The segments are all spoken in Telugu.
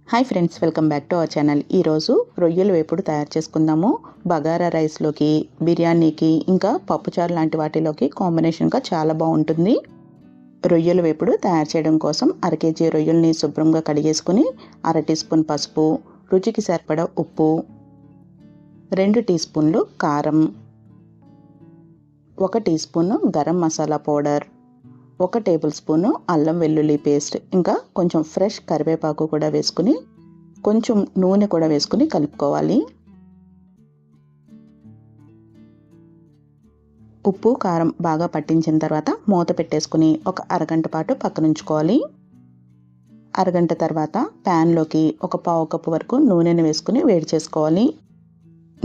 Hi friends, welcome back to our channel. ఈరోజు రొయ్యల వేపుడు తయారు చేసుకుందాము. బగారా రైస్లోకి, బిర్యానీకి, ఇంకా పప్పుచారు లాంటి వాటిలోకి కాంబినేషన్గా చాలా బాగుంటుంది. రొయ్యల వేపుడు తయారు చేయడం కోసం 1/2 kg రొయ్యల్ని శుభ్రంగా కడిగేసుకుని 1/2 టీ స్పూన్ పసుపు, రుచికి సరిపడా ఉప్పు, 2 టీ స్పూన్లు కారం, 1 teaspoon garam masala powder, 1 tablespoon అల్లం వెల్లుల్లి పేస్ట్, ఇంకా కొంచెం ఫ్రెష్ కరివేపాకు కూడా వేసుకుని కొంచెం నూనె కూడా వేసుకుని కలుపుకోవాలి. ఉప్పు కారం బాగా పట్టించిన తర్వాత మూత పెట్టేసుకుని ఒక అరగంట పాటు పక్కనుంచుకోవాలి. అరగంట తర్వాత ప్యాన్లోకి ఒక పావు కప్పు వరకు నూనెను వేసుకుని వేడి చేసుకోవాలి.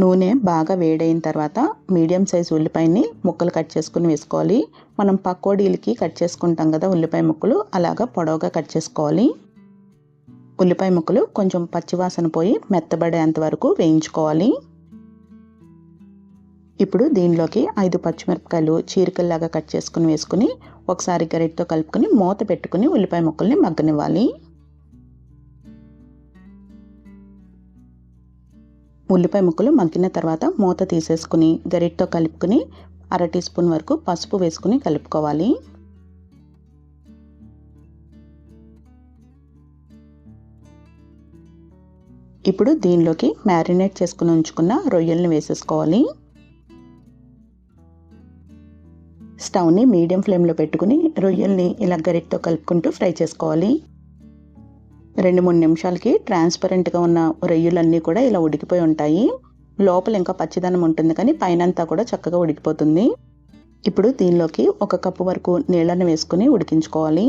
నూనె బాగా వేడైన తర్వాత మీడియం సైజ్ ఉల్లిపాయని ముక్కలు కట్ చేసుకుని వేసుకోవాలి. మనం పకోడీలకి కట్ చేసుకుంటాం కదా ఉల్లిపాయ ముక్కలు, అలాగా పొడవుగా కట్ చేసుకోవాలి. ఉల్లిపాయ ముక్కలు కొంచెం పచ్చివాసన పోయి మెత్తబడేంత వరకు వేయించుకోవాలి. ఇప్పుడు దీనిలోకి 5 పచ్చిమిరపకాయలు చీరికల్లాగా కట్ చేసుకుని వేసుకుని ఒకసారి గరిటెతో కలుపుకొని మూత పెట్టుకుని ఉల్లిపాయ ముక్కల్ని మగ్గనివ్వాలి. ఉల్లిపాయ ముక్కలు మగ్గిన తర్వాత మూత తీసేసుకుని గరిటెతో కలుపుకుని 1/2 టీ స్పూన్ వరకు పసుపు వేసుకుని కలుపుకోవాలి. ఇప్పుడు దీనిలోకి మ్యారినేట్ చేసుకుని ఉంచుకున్న రొయ్యల్ని వేసేసుకోవాలి. స్టవ్ని మీడియం ఫ్లేమ్లో పెట్టుకుని రొయ్యల్ని ఇలా గరిటెతో కలుపుకుంటూ ఫ్రై చేసుకోవాలి. 2-3 నిమిషాలకి ట్రాన్స్పరెంట్గా ఉన్న రొయ్యలన్నీ కూడా ఇలా ఉడికిపోయి ఉంటాయి. లోపల ఇంకా పచ్చిదనం ఉంటుంది, కానీ పైనంతా కూడా చక్కగా ఉడికిపోతుంది. ఇప్పుడు దీనిలోకి 1 కప్పు వరకు నీళ్ళని వేసుకుని ఉడికించుకోవాలి.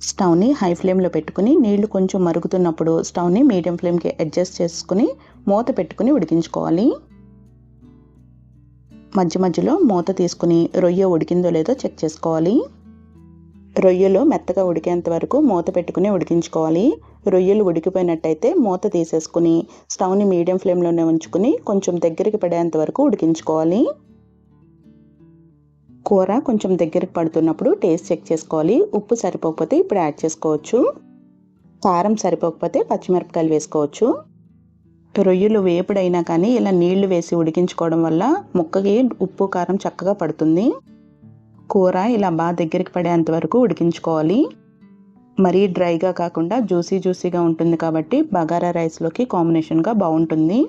స్టవ్ని హై ఫ్లేమ్లో పెట్టుకుని నీళ్లు కొంచెం మరుగుతున్నప్పుడు స్టవ్ని మీడియం ఫ్లేమ్కి అడ్జస్ట్ చేసుకుని మూత పెట్టుకుని ఉడికించుకోవాలి. మధ్య మధ్యలో మూత తీసుకుని రొయ్య ఉడికిందో లేదో చెక్ చేసుకోవాలి. రొయ్యలు మెత్తగా ఉడికేంత వరకు మూత పెట్టుకుని ఉడికించుకోవాలి. రొయ్యలు ఉడికిపోయినట్టయితే మూత తీసేసుకుని స్టవ్ని మీడియం ఫ్లేమ్లోనే ఉంచుకుని కొంచెం దగ్గరికి పడేంత వరకు ఉడికించుకోవాలి. కూర కొంచెం దగ్గరికి పడుతున్నప్పుడు టేస్ట్ చెక్ చేసుకోవాలి. ఉప్పు సరిపోకపోతే ఇప్పుడు యాడ్ చేసుకోవచ్చు. కారం సరిపోకపోతే పచ్చిమిరపకాయలు వేసుకోవచ్చు. రొయ్యలు వేపుడైనా కానీ ఇలా నీళ్లు వేసి ఉడికించుకోవడం వల్ల ముక్కకి ఉప్పు కారం చక్కగా పడుతుంది. కూర ఇలా బాగా దగ్గరికి పడేంత వరకు ఉడికించుకోవాలి. మరీ డ్రైగా కాకుండా జ్యూసీగా ఉంటుంది కాబట్టి బగారా రైస్లోకి కాంబినేషన్గా బాగుంటుంది.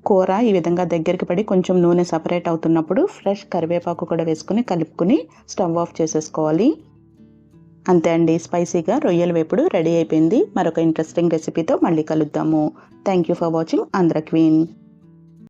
కూర ఈ విధంగా దగ్గరికి పడి కొంచెం నూనె సపరేట్ అవుతున్నప్పుడు ఫ్రెష్ కరివేపాకు కూడా వేసుకుని కలుపుకుని స్టవ్ ఆఫ్ చేసేసుకోవాలి. అంతే అండి, స్పైసీగా రొయ్యల వేపుడు రెడీ అయిపోయింది. మరొక ఇంట్రెస్టింగ్ రెసిపీతో మళ్ళీ కలుద్దాము. Thank you for watching Andhra queen.